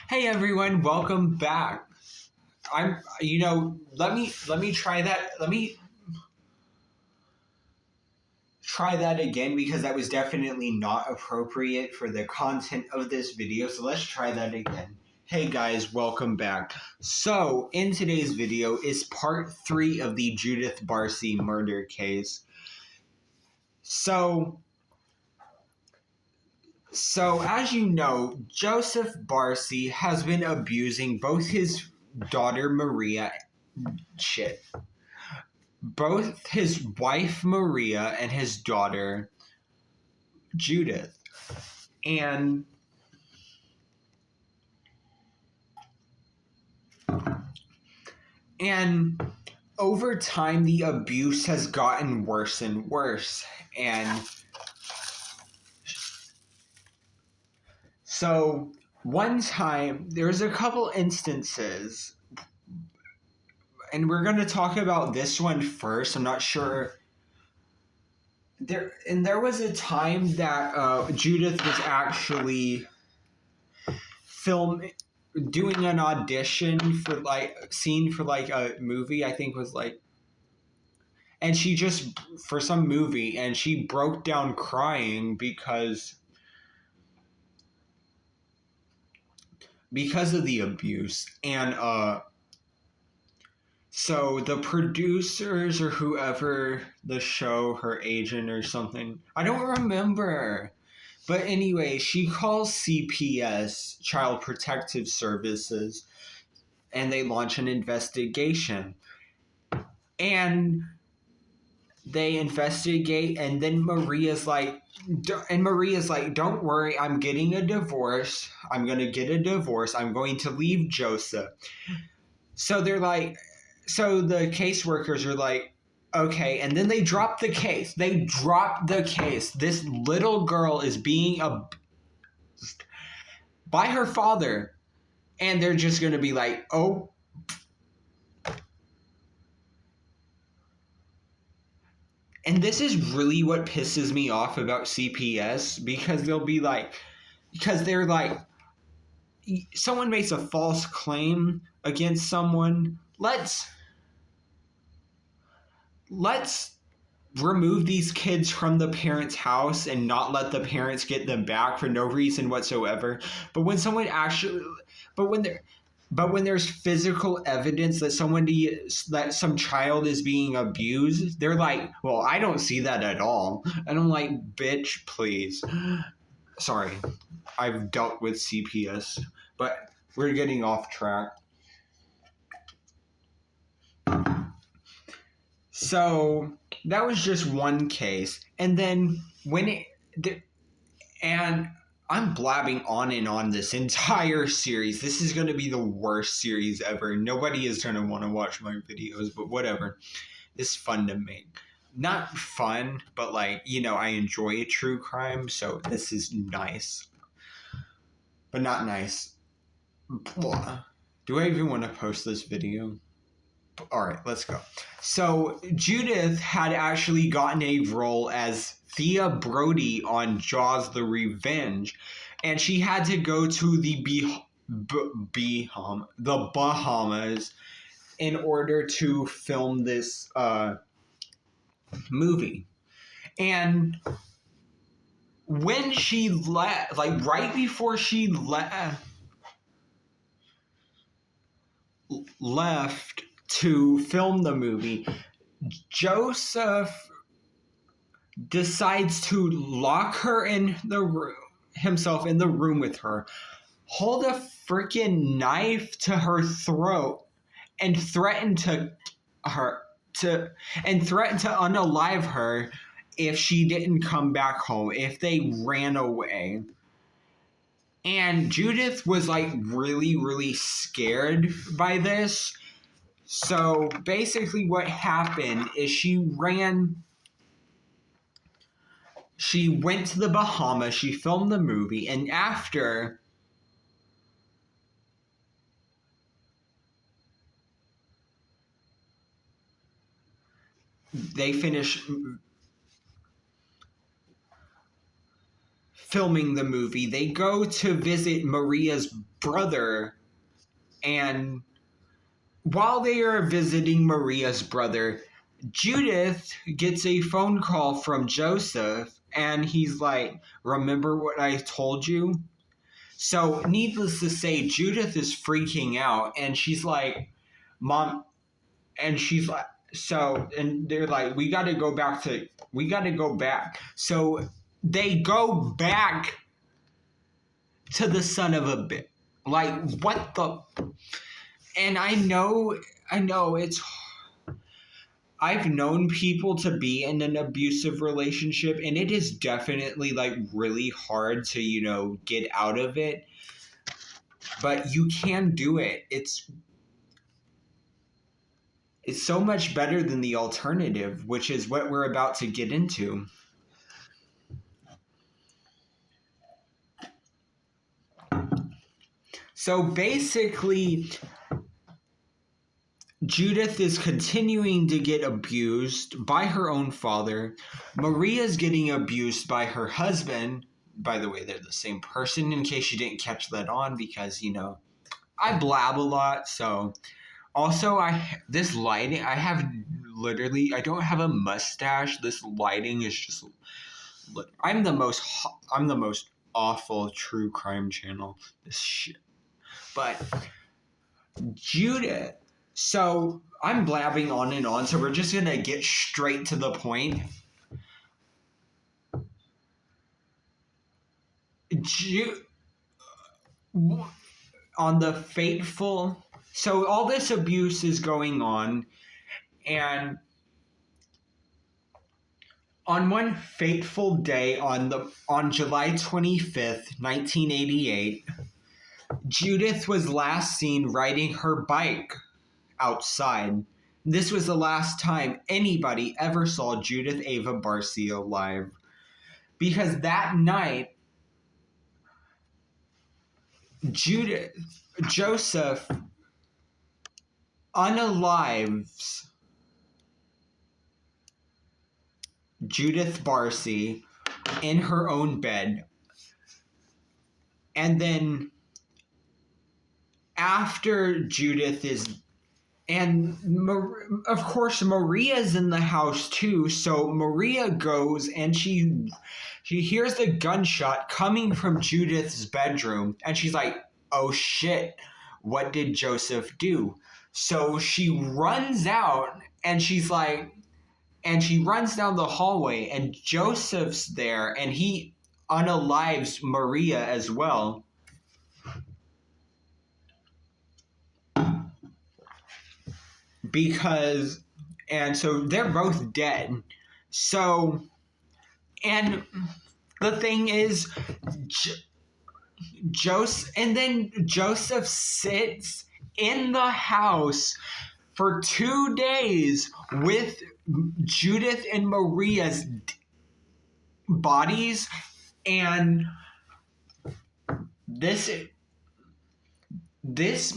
Hey everyone, welcome back. Let me try that. Let me try that again because that was definitely not appropriate for the content of this video. So let's try that again. Hey guys, welcome back. So, in today's video is part 3 of the Judith Barsi murder case. So as you know, Joseph Barsi has been abusing both his daughter Maria both his wife Maria and his daughter Judith. And over time the abuse has gotten worse and worse. And so one time there's a couple instances, and we're going to talk about this one first. I'm not sure. There was a time that Judith was actually doing an audition for scene for a movie. I think was and she just for some movie, and she broke down crying because of the abuse. And so the producers or whoever, the show, her agent or something, I don't remember. But anyway, she calls CPS, Child Protective Services, and they launch an investigation. And they investigate, and then Maria's like, don't worry, I'm getting a divorce. I'm going to get a divorce. I'm going to leave Joseph. So they're like, so the caseworkers are like, okay, and then they drop the case. This little girl is being abused by her father, and they're just going to be like, oh. And this is really what pisses me off about CPS, because they're like, someone makes a false claim against someone. Let's remove these kids from the parents' house and not let the parents get them back for no reason whatsoever. But when there's physical evidence that some child is being abused, they're like, well, I don't see that at all. And I'm like, bitch, please. Sorry, I've dealt with CPS, but we're getting off track. So that was just one case. And then and I'm blabbing on and on this entire series. This is going to be the worst series ever. Nobody is going to want to watch my videos, but whatever. It's fun to make. Not fun, but I enjoy true crime, so this is nice. But not nice. Blah. Do I even want to post this video? Alright, let's go. So, Judith had actually gotten a role as Thea Brody on Jaws the Revenge, and she had to go to the Bahamas in order to film this movie. And when she left, right before she left to film the movie, Joseph decides to lock her in the room, himself in the room with her, hold a freaking knife to her throat, and threaten to unalive her if she didn't come back home, if they ran away. And Judith was really, really scared by this. So basically what happened is she went to the Bahamas, she filmed the movie, and after they finished filming the movie, they go to visit Maria's brother, and while they are visiting Maria's brother, Judith gets a phone call from Joseph, and he's like, "Remember what I told you?" So, needless to say, Judith is freaking out, and she's like, "Mom," and she's like, and they're like, we got to go back. So, they go back to the son of a bitch. Like, what the? And I know it's. I've known people to be in an abusive relationship, and it is definitely like really hard to, get out of it. But you can do it. It's so much better than the alternative, which is what we're about to get into. So basically, Judith is continuing to get abused by her own father. Maria's getting abused by her husband. By the way, they're the same person, in case you didn't catch that on, because, I blab a lot. So also, this lighting, I don't have a mustache. This lighting is just, I'm the most awful true crime channel. This shit. But Judith, so I'm blabbing on and on, so we're just going to get straight to the point. On the fateful... So all this abuse is going on, and on one fateful day, on July 25th, 1988, Judith was last seen riding her bike outside. This was the last time anybody ever saw Judith Ava Barsi alive. Because that night, Joseph unalives Judith Barsi in her own bed. And then after Judith is... And of course, Maria's in the house too. So Maria goes and she hears the gunshot coming from Judith's bedroom. And she's like, oh shit, what did Joseph do? So she runs out and she's like... And she runs down the hallway and Joseph's there and he unalives Maria as well. And so they're both dead. So, and the thing is, Joseph sits in the house for 2 days with Judith and Maria's bodies, and this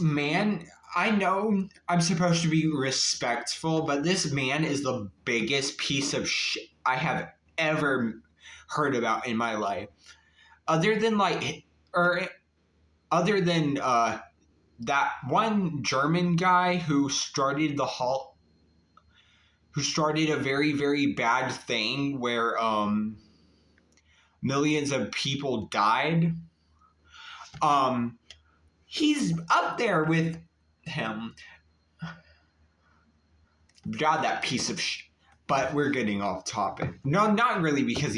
man, I know I'm supposed to be respectful, but this man is the biggest piece of shit I have ever heard about in my life. Other than that one German guy who started a very, very bad thing where millions of people died. He's up there with him. God, that piece of shit. But we're getting off topic. No, not really, because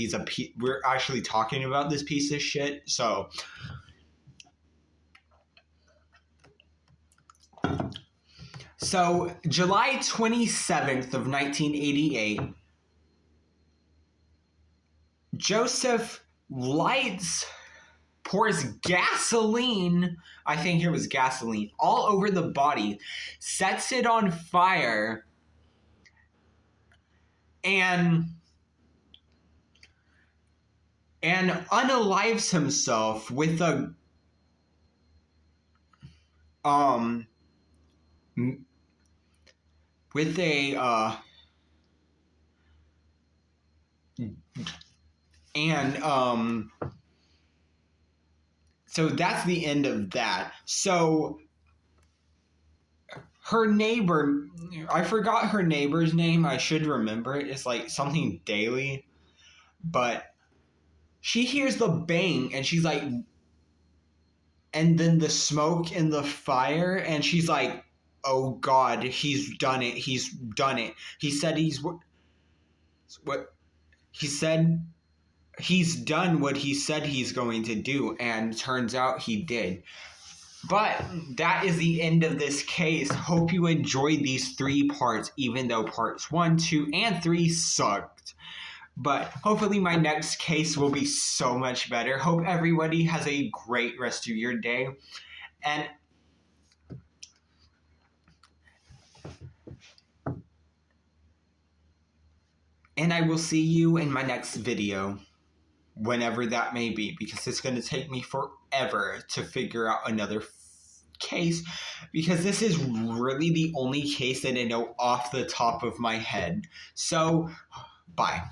we're actually talking about this piece of shit. So July 27th of 1988, Joseph pours gasoline, I think it was gasoline, all over the body, sets it on fire, and unalives himself with a So that's the end of that. So her neighbor, I forgot her neighbor's name. I should remember it. It's like something Daily. But she hears the bang and she's like, and then the smoke and the fire. And she's like, oh God, he's done it. He's done it. He said what he said. He's done what he said he's going to do. And turns out he did. But that is the end of this case. Hope you enjoyed these 3 parts, even though parts 1, 2, and 3 sucked. But hopefully my next case will be so much better. Hope everybody has a great rest of your day. And I will see you in my next video, whenever that may be, because it's going to take me forever to figure out another case, because this is really the only case that I know off the top of my head. So, bye.